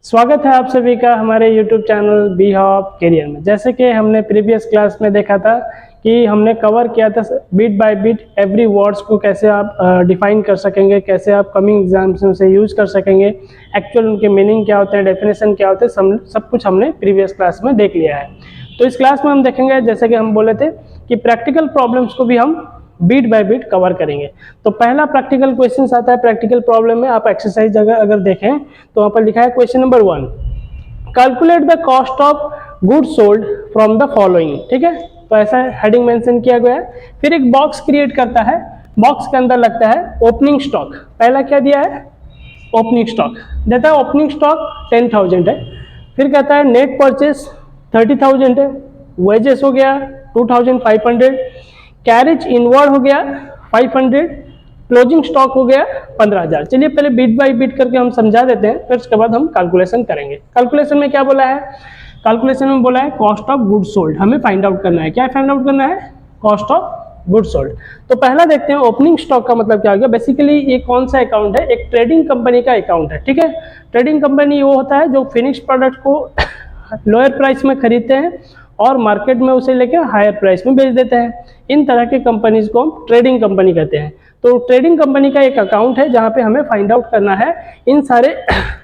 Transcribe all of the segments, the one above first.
स्वागत है आप सभी का हमारे YouTube channel be hop career में। जैसे कि हमने प्रीवियस क्लास में देखा था कि हमने कवर किया था bit by bit every words को कैसे आप डिफाइन कर सकेंगे, कैसे आप कमिंग एग्जाम्स में उसे यूज कर सकेंगे, एक्चुअल उनके मीनिंग क्या होते हैं, डेफिनेशन क्या होते हैं, सब कुछ हमने प्रीवियस क्लास में देख लिया है। तो इस क्लास में हम देखेंगे, जैसे कि हम बोले थे कि प्रैक्टिकल प्रॉब्लम्स को भी हम बीट बाय बीट कवर करेंगे। तो पहला प्रैक्टिकल क्वेश्चन आता है प्रैक्टिकल प्रॉब्लम में। आप एक्सरसाइज अगर देखें तो वहाँ पर लिखा है question number 1, calculate the cost of goods sold from the following. ठीक है, तो ऐसा हेडिंग मेंशन किया गया है। फिर एक बॉक्स क्रिएट करता है, बॉक्स के अंदर लगता है ओपनिंग स्टॉक। पहला क्या दिया है, ओपनिंग स्टॉक देता है, ओपनिंग स्टॉक 10,000 है। फिर कहता है नेट परचेस 30,000 है, वेजेस हो गया 2,500, कैरेज इनवर्ड हो गया 500, क्लोजिंग स्टॉक हो गया 15,000। चलिए पहले बीट बाय बीट करके हम समझा देते हैं, फिर उसके बाद हम कैलकुलेशन करेंगे। कैलकुलेशन में क्या बोला है, कैलकुलेशन में बोला है कॉस्ट ऑफ गुड्स सोल्ड। हमें फाइंड आउट करना है, क्या फाइंड आउट करना है, कॉस्ट ऑफ गुड्स सोल्ड। तो पहला देखते हैं ओपनिंग स्टॉक का मतलब क्या हो गया। बेसिकली ये कौन सा अकाउंट है, एक ट्रेडिंग कंपनी का अकाउंट है। ठीक है, ट्रेडिंग कंपनी वो होता है जो फिनिश प्रोडक्ट को लोअर प्राइस में खरीदते हैं और मार्केट में उसे लेकर हायर प्राइस में बेच देते हैं। इन तरह के कंपनीज को हम ट्रेडिंग कंपनी कहते हैं। तो ट्रेडिंग कंपनी का एक अकाउंट है जहां पे हमें फाइंड आउट करना है इन सारे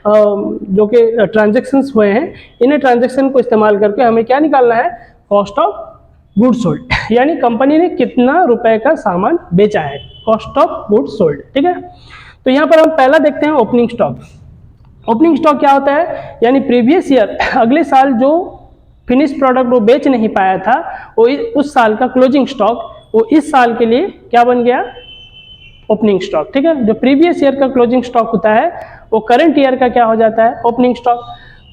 जो कि ट्रांजैक्शंस हुए हैं, इन्हें ट्रांजैक्शन को इस्तेमाल करके हमें क्या निकालना है, कॉस्ट ऑफ गुड्स सोल्ड, यानी कंपनी ने कितना रुपए का सामान बेचा है, कॉस्ट ऑफ गुड्स सोल्ड। ठीक है, तो यहाँ पर हम पहला देखते हैं ओपनिंग स्टॉक। ओपनिंग स्टॉक क्या होता है, यानी प्रीवियस ईयर, अगले साल जो फिनिश प्रोडक्ट वो बेच नहीं पाया था, वो उस साल का क्लोजिंग स्टॉक वो इस साल के लिए क्या बन गया, ओपनिंग स्टॉक। ठीक है, जो प्रीवियस ईयर का क्लोजिंग स्टॉक होता है वो करंट ईयर का क्या हो जाता है, ओपनिंग स्टॉक।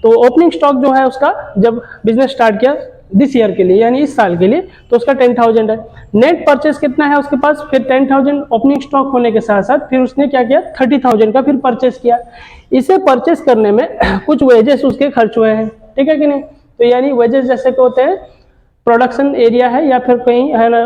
तो ओपनिंग स्टॉक जो है उसका जब बिजनेस स्टार्ट किया दिस ईयर के लिए, यानी इस साल के लिए, तो उसका 10,000 है। नेट परचेस कितना है उसके पास, फिर 10,000 ओपनिंग स्टॉक होने के साथ साथ फिर उसने क्या किया, 30,000 का फिर परचेस किया। इसे परचेस करने में कुछ वेजेस उसके खर्च हुए हैं। ठीक है कि नहीं, तो यानी वेजेस जैसे कि होते हैं प्रोडक्शन एरिया है या फिर कहीं है ना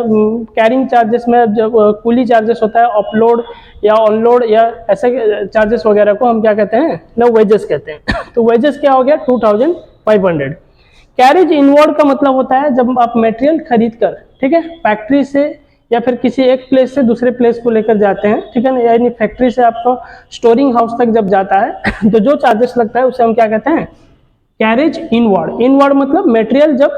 कैरिंग चार्जेस में जब कूली चार्जेस होता है, अपलोड या ऑनलोड या ऐसे चार्जेस वगैरह को हम क्या कहते हैं ना, वेजेस कहते हैं। तो वेजेस क्या हो गया 2,500। कैरेज इनवर्ड का मतलब होता है जब आप मटेरियल खरीद कर, ठीक है, फैक्ट्री से या फिर किसी एक प्लेस से दूसरे प्लेस को लेकर जाते हैं, ठीक है ना, यानी फैक्ट्री से आपको स्टोरिंग हाउस तक जब जाता है तो जो चार्जेस लगता है उसे हम क्या कहते हैं, कैरेज इनवर्ड। इनवर्ड मतलब मटेरियल जब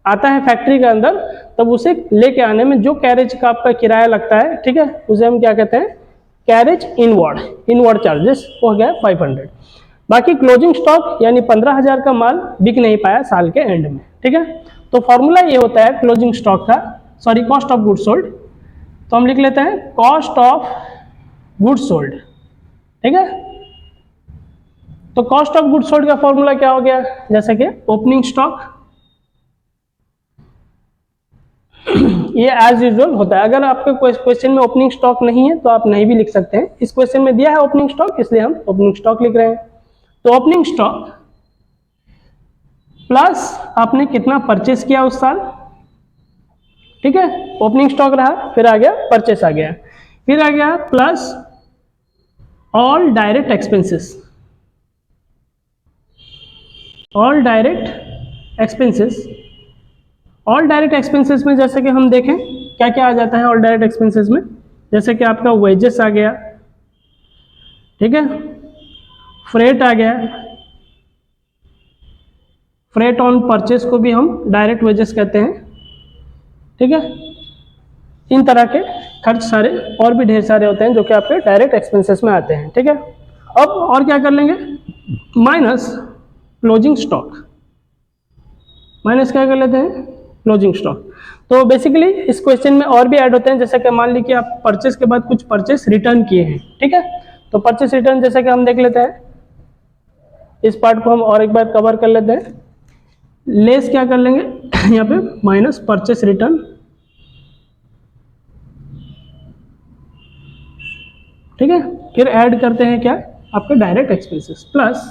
आता है फैक्ट्री के अंदर तब उसे लेके आने में जो कैरेज का आपका किराया लगता है, ठीक है, उसे हम क्या कहते हैं, कैरेज इनवर्ड। इनवर्ड चार्जेस हो गया 500। बाकी क्लोजिंग स्टॉक यानी 15,000 का माल बिक नहीं पाया साल के एंड में। ठीक है, तो फॉर्मूला ये होता है क्लोजिंग स्टॉक का, sorry cost of goods sold. तो हम लिख लेते हैं कॉस्ट ऑफ गुड्स सोल्ड। ठीक है, तो कॉस्ट ऑफ गुड्स सोल्ड का फॉर्मूला क्या हो गया, जैसे कि ओपनिंग स्टॉक, ये एज यूजुअल होता है। अगर आपके क्वेश्चन में ओपनिंग स्टॉक नहीं है तो आप नहीं भी लिख सकते हैं। इस क्वेश्चन में दिया है ओपनिंग स्टॉक, इसलिए हम ओपनिंग स्टॉक लिख रहे हैं। तो ओपनिंग स्टॉक प्लस आपने कितना परचेस किया उस साल, ठीक है, ओपनिंग स्टॉक रहा, फिर आ गया परचेस आ गया, फिर आ गया plus all direct expenses. All direct expenses, all direct expenses में जैसे कि हम देखें क्या क्या आ जाता है ऑल डायरेक्ट एक्सपेंसेस में, जैसे कि आपका वेजेस आ गया, ठीक है, फ्रेट आ गया, फ्रेट ऑन परचेस को भी हम डायरेक्ट वेजेस कहते हैं। ठीक है, इन तरह के खर्च सारे और भी ढेर सारे होते हैं जो कि आपके डायरेक्ट एक्सपेंसेस में आते हैं। ठीक है, अब और क्या कर लेंगे, माइनस क्लोजिंग स्टॉक, माइनस क्या कर लेते हैं, क्लोजिंग स्टॉक। तो बेसिकली इस क्वेश्चन में और भी ऐड होते हैं, जैसे कि मान लीजिए आप परचेस के बाद कुछ परचेस रिटर्न किए हैं। ठीक है, तो परचेस रिटर्न जैसे कि हम देख लेते हैं, इस पार्ट को हम और एक बार कवर कर लेते हैं। लेस क्या कर लेंगे यहाँ पे, माइनस परचेस रिटर्न, ठीक है, फिर ऐड करते हैं क्या, आपके direct expenses plus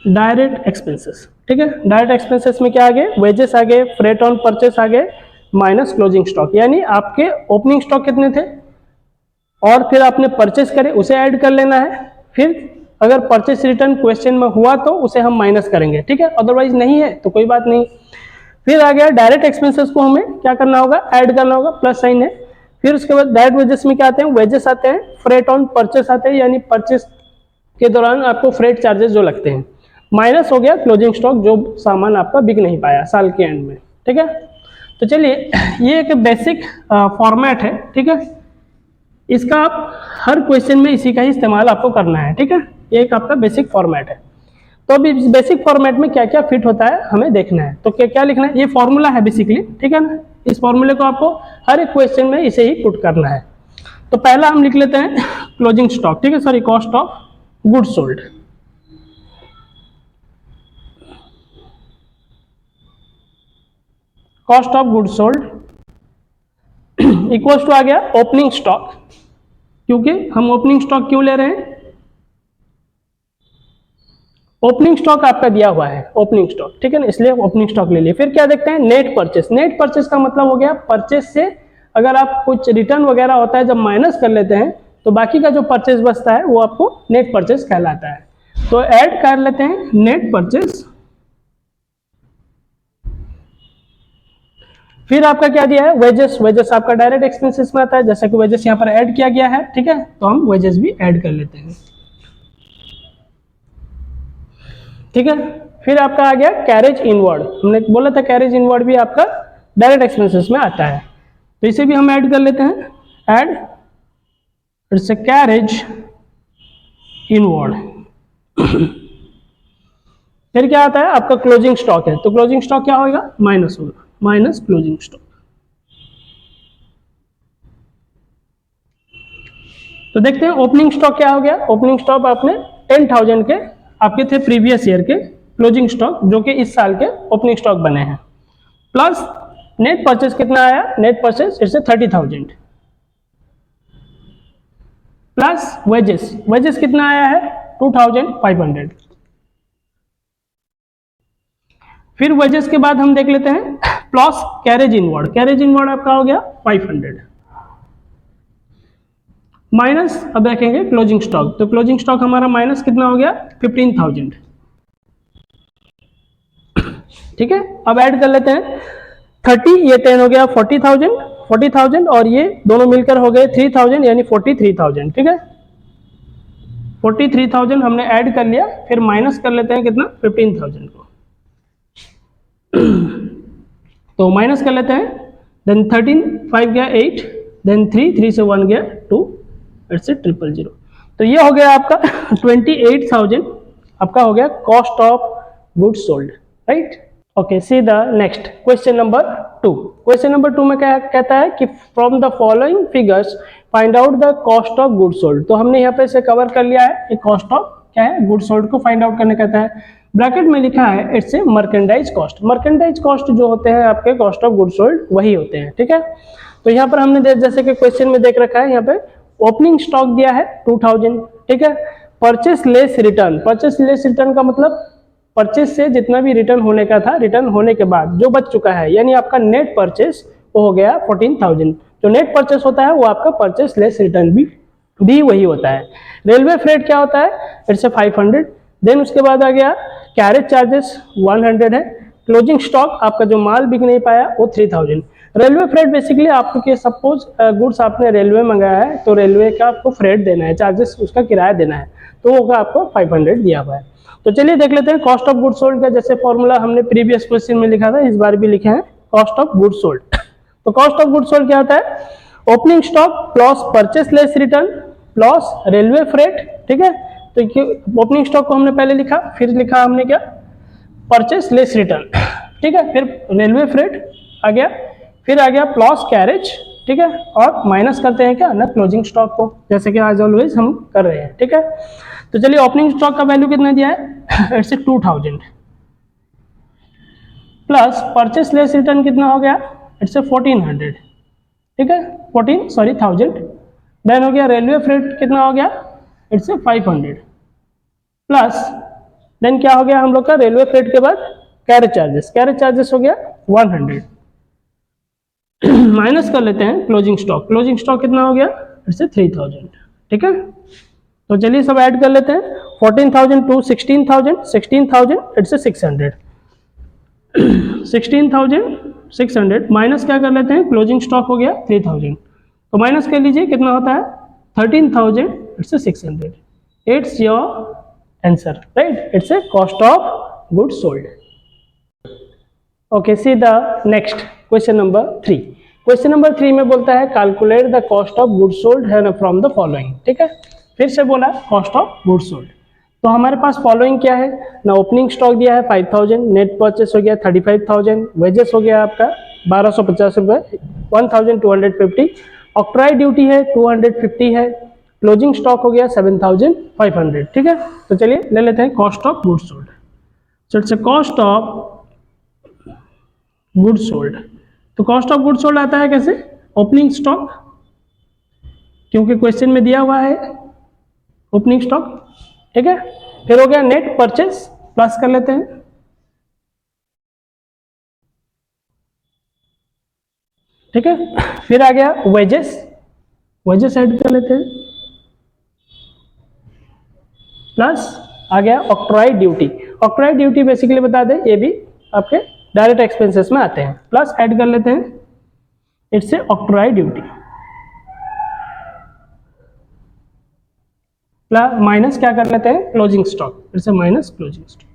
direct expenses. ठीक है, डायरेक्ट एक्सपेंसेस में क्या आ गए, वेजेस आ गए, फ्रेट ऑन परचेस आ गए, माइनस क्लोजिंग स्टॉक, यानी आपके ओपनिंग स्टॉक कितने थे और फिर आपने परचेस करे उसे ऐड कर लेना है, फिर अगर परचेस रिटर्न क्वेश्चन में हुआ तो उसे हम माइनस करेंगे, ठीक है, अदरवाइज नहीं है तो कोई बात नहीं। फिर आ गया डायरेक्ट एक्सपेंसेस को हमें क्या करना होगा, ऐड करना होगा, प्लस साइन है। फिर उसके बाद डायरेक्ट वेजेस में क्या आते हैं, वेजेस आते हैं, फ्रेट ऑन परचेस आते हैं, यानी परचेस के दौरान आपको फ्रेट चार्जेस जो लगते हैं, माइनस हो गया क्लोजिंग स्टॉक, जो सामान आपका बिक नहीं पाया साल के एंड में, ठीक है। तो चलिए ये एक बेसिक फॉर्मेट है, ठीक है, इसका आप हर क्वेश्चन में इसी का ही इस्तेमाल आपको करना है, ठीक है, ये एक आपका बेसिक फॉर्मेट है। तो अभी इस बेसिक फॉर्मेट में क्या क्या फिट होता है हमें देखना है। तो क्या क्या लिखना है, ये फॉर्मूला है बेसिकली, ठीक है ना, इस फॉर्मूले को आपको हर एक क्वेश्चन में इसे ही पुट करना है। तो पहला हम लिख लेते हैं क्लोजिंग स्टॉक, ठीक है, sorry, cost of goods sold. Cost of goods sold equals to आ गया ओपनिंग स्टॉक, क्योंकि हम ओपनिंग स्टॉक क्यों ले रहे हैं, ओपनिंग स्टॉक आपका दिया हुआ है, ओपनिंग स्टॉक, ठीक है ना, इसलिए ओपनिंग स्टॉक ले लिए। फिर क्या देखते हैं, नेट परचेस। नेट परचेस का मतलब हो गया परचेस से अगर आप कुछ रिटर्न वगैरह होता है जब माइनस कर लेते हैं तो बाकी का जो परचेस बचता है वो आपको नेट परचेस कहलाता है। तो ऐड कर लेते हैं नेट परचेस। फिर आपका क्या दिया है, वेजेस। वेजेस आपका डायरेक्ट एक्सपेंसेस में आता है, जैसा कि वेजेस यहाँ पर ऐड किया गया है, ठीक है, तो हम वेजेस भी ऐड कर लेते हैं, ठीक है। फिर आपका आ गया कैरेज इनवर्ड। हमने बोला था कैरेज इनवर्ड भी आपका डायरेक्ट एक्सपेंसेस में आता है, तो इसे भी हम ऐड कर लेते हैं, ऐड इट्स कैरेज इनवर्ड। फिर क्या आता है, आपका क्लोजिंग स्टॉक है, तो क्लोजिंग स्टॉक क्या होगा, माइनस होगा, माइनस क्लोजिंग स्टॉक। तो देखते हैं ओपनिंग स्टॉक क्या हो गया। ओपनिंग स्टॉक आपने 10,000 के आपके थे प्रीवियस ईयर के क्लोजिंग स्टॉक, जो कि इस साल के ओपनिंग स्टॉक बने हैं, प्लस नेट परचेस कितना आया, net purchase it's 30,000, plus wages. Wages कितना आया है, 2,500। फिर वेजेस के बाद हम देख लेते हैं plus carriage inward. Carriage inward आपका हो गया 500, माइनस अब देखेंगे क्लोजिंग स्टॉक। तो क्लोजिंग स्टॉक हमारा माइनस कितना हो गया, 15,000, ठीक है। अब ऐड कर लेते हैं 30, ये 10 हो गया 40,000, 40,000 और ये दोनों मिलकर हो गए 3,000, यानी 43,000, ठीक है। 43,000 हमने ऐड कर लिया, फिर माइनस कर लेते हैं कितना, 15,000 को। तो माइनस कर लेते हैं, देन 13, 5 गया 8, देन 3, 3 से 1 गया 2, इट्स 000। तो ये हो गया आपका 28,000 आपका हो गया cost of goods sold, right. Okay, see the next question number 2। Question number 2 में क्या कहता है कि from the following figures find out the cost of goods sold. तो हमने यहाँ पे इसे कवर कर लिया है कि कॉस्ट ऑफ क्या है, गुड्स सोल्ड को फाइंड आउट करने कहता है। ब्रैकेट में लिखा है it's a merchandise cost. Merchandise cost जो होते हैं आपके कॉस्ट ऑफ गुड्स सोल्ड वही होते हैं, ठीक है। तो यहाँ पर हमने जैसे कि क्वेश्चन में देख रखा है, यहाँ पे ओपनिंग स्टॉक दिया है 2,000, ठीक है। Purchase less return, purchase less return का मतलब परचेस से जितना भी रिटर्न होने का था, रिटर्न होने के बाद जो बच चुका है, यानी आपका नेट परचेस वो हो गया 14,000। जो नेट परचेस होता है वो आपका परचेस लेस रिटर्न भी वही होता है। रेलवे फ्रेट क्या होता है, इट्स 500। देन उसके बाद आ गया कैरेज चार्जेस 100 है। क्लोजिंग स्टॉक आपका जो माल बिक नहीं पाया वो 3,000। रेलवे फ्रेट बेसिकली आपको सपोज गुड्स आपने रेलवे मंगाया है तो रेलवे का आपको फ्रेट देना है, चार्जेस उसका किराया देना है, तो वो आपको 500 दिया हुआ है। तो चलिए देख लेते हैं कॉस्ट ऑफ गुड्स सोल्ड का जैसे फॉर्मूला हमने प्रीवियस क्वेश्चन में लिखा था, इस बार भी लिखे हैं कॉस्ट ऑफ गुड्स सोल्ड। तो कॉस्ट ऑफ गुड्स सोल्ड क्या होता है, opening stock plus purchase less return plus railway freight, ठीक है। तो ओपनिंग स्टॉक को हमने पहले लिखा, फिर लिखा हमने क्या, परचेस लेस रिटर्न, ठीक है। फिर रेलवे फ्रेट आ गया, फिर आ गया प्लस कैरेज, ठीक है, और माइनस करते हैं क्या ना क्लोजिंग स्टॉक को, जैसे कि एज ऑलवेज हम कर रहे हैं, ठीक है। तो चलिए ओपनिंग स्टॉक का वैल्यू कितना दिया है, it's 2,000, plus purchase less return कितना हो गया, इट्स 1,400, ठीक है, 1000। देन हो गया रेलवे फ्रेट कितना हो गया, इट्स 500, प्लस देन क्या हो गया हम लोग का रेलवे फ्रेट के बाद कैरेज चार्जेस, कैरेज चार्जेस हो गया 100, माइनस कर लेते हैं क्लोजिंग स्टॉक। क्लोजिंग स्टॉक कितना हो गया, इट्स 3,000, ठीक है। तो चलिए सब ऐड कर लेते हैं। 14,000 टू 16,000, 16,000 इट्स 600, 16,600 माइनस क्या कर लेते हैं, क्लोजिंग स्टॉक हो गया 3,000, तो माइनस कर लीजिए कितना होता है 13,000 it's 600, it's your answer, right, it's a cost of good sold. Okay, see the next question number 3। Question number 3 में बोलता है calculate the cost of good sold है फ्रॉम द फॉलोइंग, ठीक है, फिर से बोला कॉस्ट ऑफ गुड सोल्ड। तो हमारे पास फॉलोइंग क्या है ना, ओपनिंग स्टॉक दिया है 5,000, नेट परचेस हो गया 35,000, वेजेस हो गया आपका 1250 रुपये 1,250, ऑक्ट्राई ड्यूटी है 250 है, क्लोजिंग स्टॉक हो गया 7,500, ठीक है। तो चलिए ले लेते हैं cost of good sold. So it's cost of good sold. तो कॉस्ट ऑफ गुड सोल्ड आता है कैसे, ओपनिंग स्टॉक, क्योंकि क्वेश्चन में दिया हुआ है ओपनिंग स्टॉक, ठीक है। फिर हो गया नेट परचेस, प्लस कर लेते हैं, ठीक है। फिर आ गया वेजेस, वेजेस ऐड कर लेते हैं, प्लस आ गया octroi duty. Octroi duty basically बता दें ये भी आपके डायरेक्ट एक्सपेंसेस में आते हैं, प्लस ऐड कर लेते हैं, it's a octroi duty, minus क्या कर लेते हैं, closing stock, it's a minus closing stock.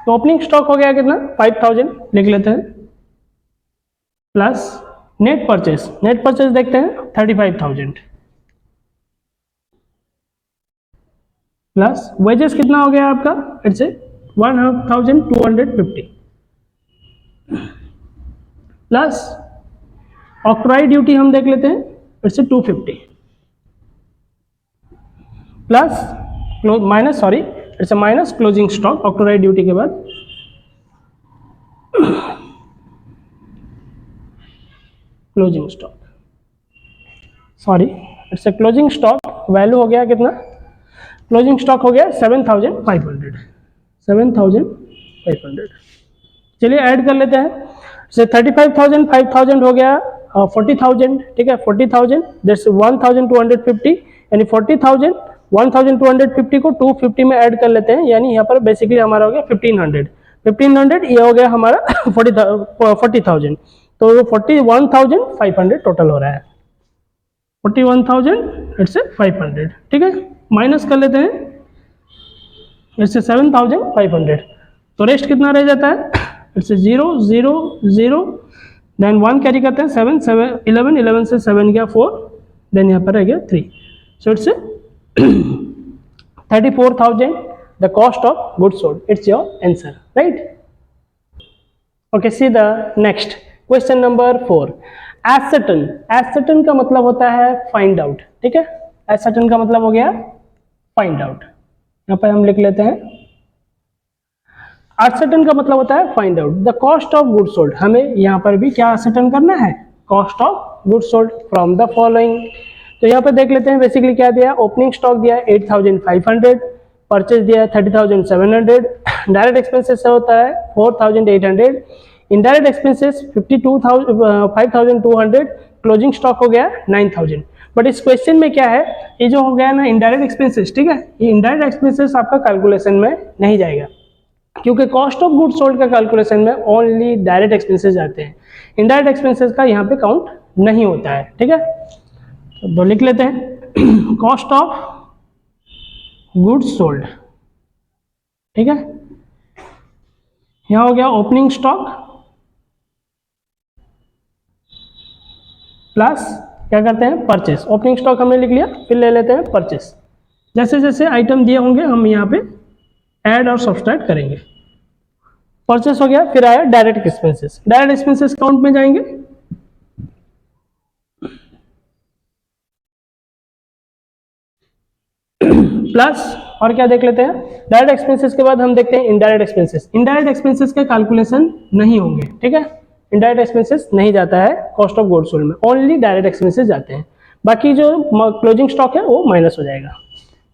तो ओपनिंग स्टॉक हो गया कितना 5,000 लिख लेते हैं, plus net purchase, net purchase देखते हैं 35,000, प्लस वेजेस कितना हो गया आपका, इट्स 1,250, प्लस ऑक्ट्रॉय ड्यूटी हम देख लेते हैं, it's 250, plus minus sorry it's minus closing stock octroi duty के बाद, closing stock sorry it's closing stock value हो गया कितना, क्लोजिंग स्टॉक हो गया 7,500, 7,500। चलिए ऐड कर लेते हैं, से 35,000 5,000 हो गया 40,000, ठीक है, 40,000 दैट्स 1,250, यानी 40,000 1,250 को 250 में ऐड कर लेते हैं, यानी यहाँ पर बेसिकली हमारा हो गया 1,500, 1,500 ये हो गया हमारा 40,000, तो 41,500 टोटल हो रहा है, 41,000 इट्स 500, ठीक है, माइनस कर लेते हैं इससे 7,500, तो रेस्ट कितना रह जाता है, इट्स 0 0 0, देन 1 कैरी करते हैं 7 7 11 11 से 7 गया 4, देन यहाँ पर रह गया 3, so it's 34,000 the cost of good sold, it's your answer, right. Okay, see the next question number 4। एसर्टन, एसर्टन का मतलब होता है फाइंड आउट, ठीक है, एसर्टन का मतलब हो गया फाइंड आउट, यहाँ पर हम लिख लेते हैं, एसर्टन का मतलब होता है find out the cost of good sold, हमें यहाँ पर भी क्या एसर्टन करना है, cost of good sold from the following. तो यहाँ पर देख लेते हैं बेसिकली क्या दिया, ओपनिंग स्टॉक दिया 8,500, परचेज दिया है 30,700, डायरेक्ट एक्सपेंसेस से होता है 4,800, इनडायरेक्ट एक्सपेंसेस 5,200, क्लोजिंग स्टॉक हो गया 9,000। बट इस क्वेश्चन में क्या है, ये जो हो गया ना इनडायरेक्ट एक्सपेंसेस, ठीक है, ये इनडायरेक्ट एक्सपेंसेस आपका कैलकुलेशन में नहीं जाएगा, क्योंकि कॉस्ट ऑफ गुड सोल्ड का कैलकुलेशन में ओनली डायरेक्ट एक्सपेंसेस आते हैं, इनडायरेक्ट एक्सपेंसेस का यहाँ पे काउंट नहीं होता है, ठीक है। तो लिख लेते हैं कॉस्ट ऑफ गुड सोल्ड, ठीक है, यहाँ हो गया ओपनिंग स्टॉक प्लस क्या करते हैं परचेस, ओपनिंग स्टॉक हमने लिख लिया, फिर ले लेते हैं परचेस, जैसे जैसे आइटम दिए होंगे हम यहाँ पे ऐड और सब्सट्रैक्ट करेंगे। परचेस हो गया, फिर आया direct expenses, direct expenses count में जाएंगे, प्लस और क्या देख लेते हैं, डायरेक्ट एक्सपेंसेस के बाद हम देखते हैं इनडायरेक्ट एक्सपेंसेस, इनडायरेक्ट एक्सपेंसेस के कैलकुलेशन नहीं होंगे, ठीक है, इनडायरेक्ट एक्सपेंसेस नहीं जाता है कॉस्ट ऑफ गुड सोल्ड में, ओनली डायरेक्ट एक्सपेंसेस जाते हैं, बाकी जो क्लोजिंग स्टॉक है वो माइनस हो जाएगा,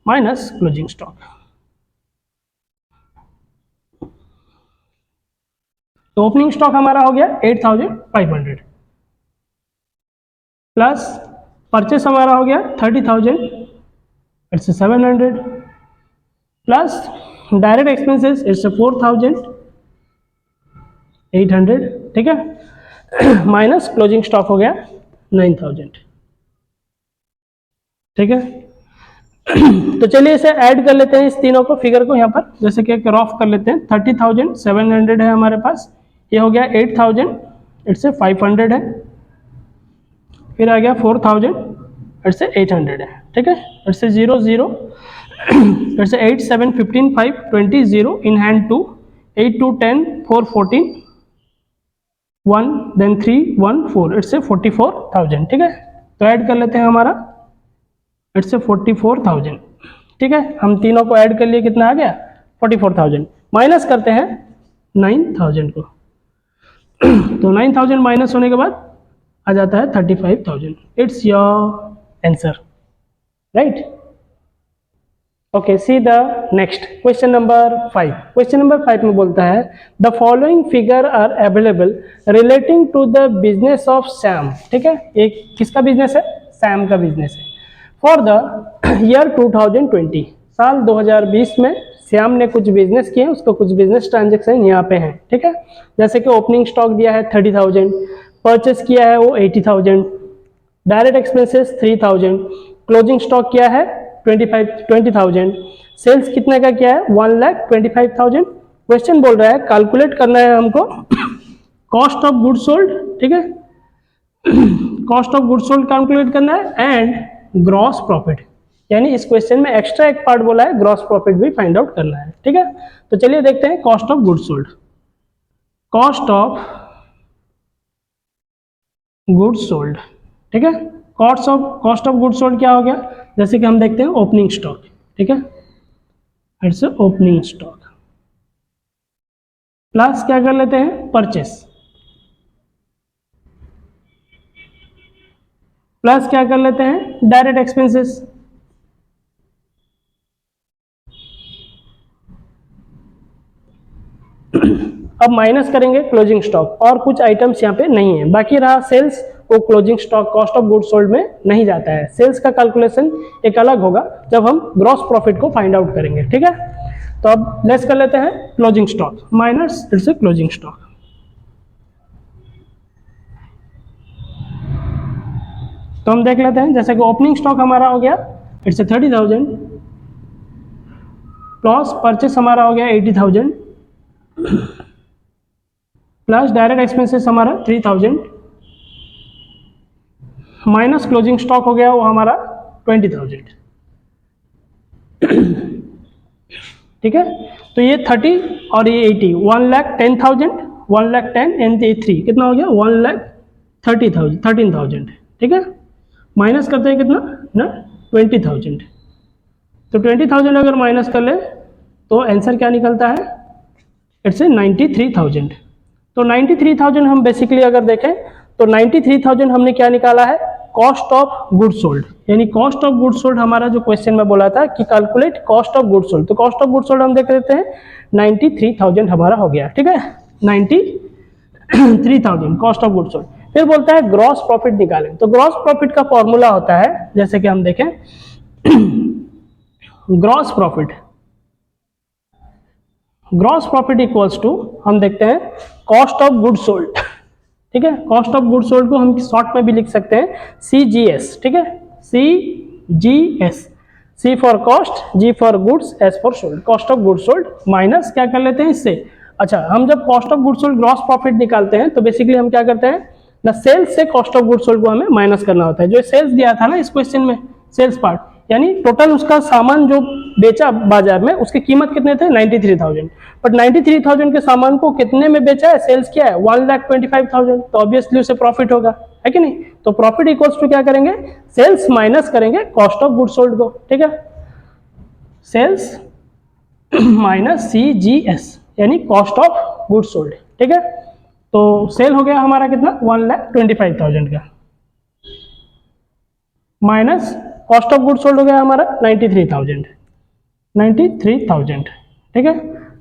माइनस क्लोजिंग स्टॉक। तो ओपनिंग स्टॉक हमारा हो गया 8,500, प्लस परचेस हमारा हो गया 30,000, it's 700, plus direct expenses it's 4,800, ठीक है, माइनस क्लोजिंग स्टॉक हो गया 9,000, ठीक है। तो चलिए इसे ऐड कर लेते हैं, इस तीनों को, फिगर को यहाँ पर, जैसे कि एक रफ कर लेते हैं। 30,700 है हमारे पास, ये हो गया 8,000, इट्स 500 है, फिर आ गया 4,000, इट्स 800 है, ठीक है, it's 0 0, it's 8 7 15 5 20 0 in hand 2, 8 2 10 4 14 1 then 3 1 4, it's 44,000, ठीक है। तो ऐड कर लेते हैं हमारा, इट्स 44,000, ठीक है। हम तीनों को ऐड कर लिए, कितना आ गया 44,000, माइनस करते हैं 9,000 को, तो 9,000 माइनस होने के बाद आ जाता है 35,000, it's your answer, right. Okay, see the next question number 5। Question number 5 में बोलता है the following figure are available relating to the business of Sam, ठीक है। ये किसका बिजनेस है, सैम का बिजनेस है। फॉर द ईयर 2020, साल 2020 में श्याम ने कुछ बिजनेस किए, उसको कुछ बिजनेस ट्रांजेक्शन यहाँ पे हैं, ठीक है। जैसे कि ओपनिंग स्टॉक दिया है 30,000, परचेस किया है वो 80,000, डायरेक्ट एक्सपेंसेस 3,000, क्लोजिंग स्टॉक किया है 20,000, सेल्स कितने का किया है 1,25,000। क्वेश्चन बोल रहा है कैलकुलेट करना है हमको कॉस्ट ऑफ गुड सोल्ड, ठीक है, cost of good sold calculate करना है एंड ग्रॉस प्रॉफिट, यानी इस क्वेश्चन में एक्स्ट्रा एक पार्ट बोला है ग्रॉस प्रॉफिट भी फाइंड आउट करना है, ठीक है। तो चलिए देखते हैं cost of good sold. Cost of good sold, ठीक है, कॉस्ट ऑफ गुड सोल्ड क्या हो गया, जैसे कि हम देखते हैं ओपनिंग स्टॉक, ठीक है, इट्स ओपनिंग स्टॉक, प्लस क्या कर लेते हैं परचेस, प्लस क्या कर लेते हैं डायरेक्ट एक्सपेंसेस, अब माइनस करेंगे क्लोजिंग स्टॉक, और कुछ आइटम्स यहाँ पे नहीं है, बाकी रहा सेल्स, वो closing stock cost of good sold में नहीं जाता है। सेल्स का कैलकुलेशन एक अलग होगा जब हम ग्रॉस प्रॉफिट को फाइंड आउट करेंगे, ठीक है। तो अब लेस कर लेते हैं closing stock minus it's closing stock, तो हम देख लेते हैं, जैसे कि ओपनिंग स्टॉक हमारा हो गया इट्स 30,000, प्लस परचेस हमारा हो गया 80,000, प्लस डायरेक्ट एक्सपेंसेस हमारा 3,000, माइनस क्लोजिंग स्टॉक हो गया वो हमारा 20,000, ठीक है। तो ये 30 और ये 80, 1,10,000, 1,10,000 एंड ये 3 कितना हो गया 1,30,000, 13,000, ठीक है। माइनस करते हैं कितना ना 20,000, तो 20,000 अगर माइनस कर ले तो आंसर क्या निकलता है, इट्स 93,000। तो 93,000 हम बेसिकली अगर देखें तो 93,000 हमने क्या निकाला है कॉस्ट ऑफ गुड सोल्ड, यानी कॉस्ट ऑफ गुड सोल्ड हमारा जो क्वेश्चन में बोला था कि calculate cost of good sold, तो कॉस्ट ऑफ गुड सोल्ड हम देख लेते हैं 93,000 हमारा हो गया, ठीक है, 93,000 कॉस्ट ऑफ गुड सोल्ड। फिर बोलता है ग्रॉस प्रॉफिट निकालें, तो ग्रॉस प्रॉफिट का फॉर्मूला होता है, जैसे कि हम देखें ग्रॉस प्रॉफिट इक्वल्स टू, हम देखते हैं कॉस्ट ऑफ गुड सोल्ड, ठीक है। कॉस्ट ऑफ गुड सोल्ड को हम शॉर्ट में भी लिख सकते हैं CGS, ठीक है, CGS, C for cost, G for goods, S for sold, cost of good sold minus क्या कर लेते हैं इससे, अच्छा हम जब cost of good sold gross profit निकालते हैं तो बेसिकली हम क्या करते हैं ना सेल्स से कॉस्ट ऑफ गुड सोल्ड को हमें माइनस करना होता है, जो सेल्स दिया था ना इस क्वेश्चन में, सेल्स पार्ट, यानी टोटल उसका सामान जो बेचा बाजार में उसकी कीमत कितने थे 93,000, बट 93,000 के सामान को कितने में बेचा है, सेल्स किया है 1,25,000, तो ऑब्वियसली उसे प्रॉफिट होगा, है कि नहीं। तो प्रॉफिट इक्वल्स टू क्या करेंगे सेल्स माइनस करेंगे कॉस्ट ऑफ गुड सोल्ड को, ठीक है, सेल्स माइनस CGS यानी कॉस्ट ऑफ गुड सोल्ड, ठीक है। तो सेल हो गया हमारा कितना 1,25,000 का, minus cost of good sold हो गया हमारा 93,000, ठीक है।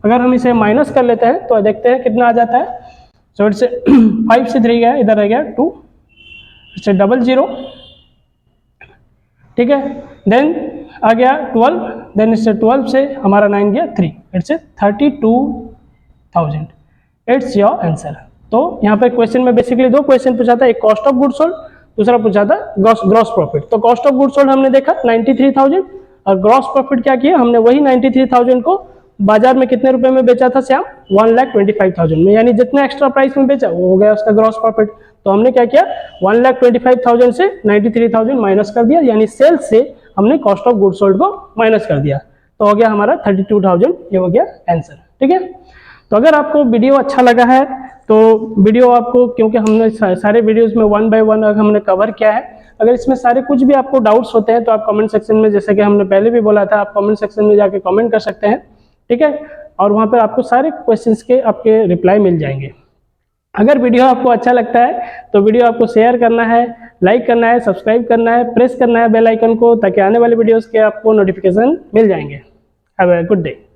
अगर हम इसे माइनस कर लेते हैं तो देखते हैं कितना आ जाता है, सो इट्स 5 से 3 गया, इधर रह गया 2, इट्स 00, ठीक है। देन आ गया 12, देन इससे 12 से हमारा 9 गया 3, इट्स 32,000। It's your answer. तो यहाँ पे क्वेश्चन में बेसिकली दो क्वेश्चन पूछा था, एक कॉस्ट ऑफ गुड्स सोल्ड, दूसरा पूछा था ग्रॉस प्रॉफिट। तो कॉस्ट ऑफ गुड्स सोल्ड हमने देखा 93,000 और ग्रॉस प्रॉफिट क्या किया हमने, वही 93,000 को बाजार में कितने रुपए में बेचा था श्याम, 1,25,000 में, यानी जितना एक्स्ट्रा प्राइस में बेचा वो हो गया उसका ग्रॉस प्रॉफिट। तो हमने क्या किया 1,25,000 से 93,000 माइनस कर दिया, यानी सेल्स से हमने कॉस्ट ऑफ गुड्स सोल्ड को माइनस कर दिया, तो हो गया हमारा 32,000, ये हो गया आंसर, ठीक है। तो अगर आपको वीडियो अच्छा लगा है तो वीडियो आपको, क्योंकि हमने सारे वीडियोस में 1 बाय 1 हमने कवर किया है, अगर इसमें सारे कुछ भी आपको डाउट्स होते हैं तो आप कमेंट सेक्शन में, जैसे कि हमने पहले भी बोला था, आप कमेंट सेक्शन में जाके कमेंट कर सकते हैं, ठीक है। और वहाँ पर आपको सारे क्वेश्चंस के आपके रिप्लाई मिल जाएंगे। अगर वीडियो आपको अच्छा लगता है तो वीडियो आपको शेयर करना है, लाइक करना है, सब्सक्राइब करना है, प्रेस करना है बेल आइकन को, ताकि आने वाले वीडियोस के आपको नोटिफिकेशन मिल जाएंगे। Have a good day.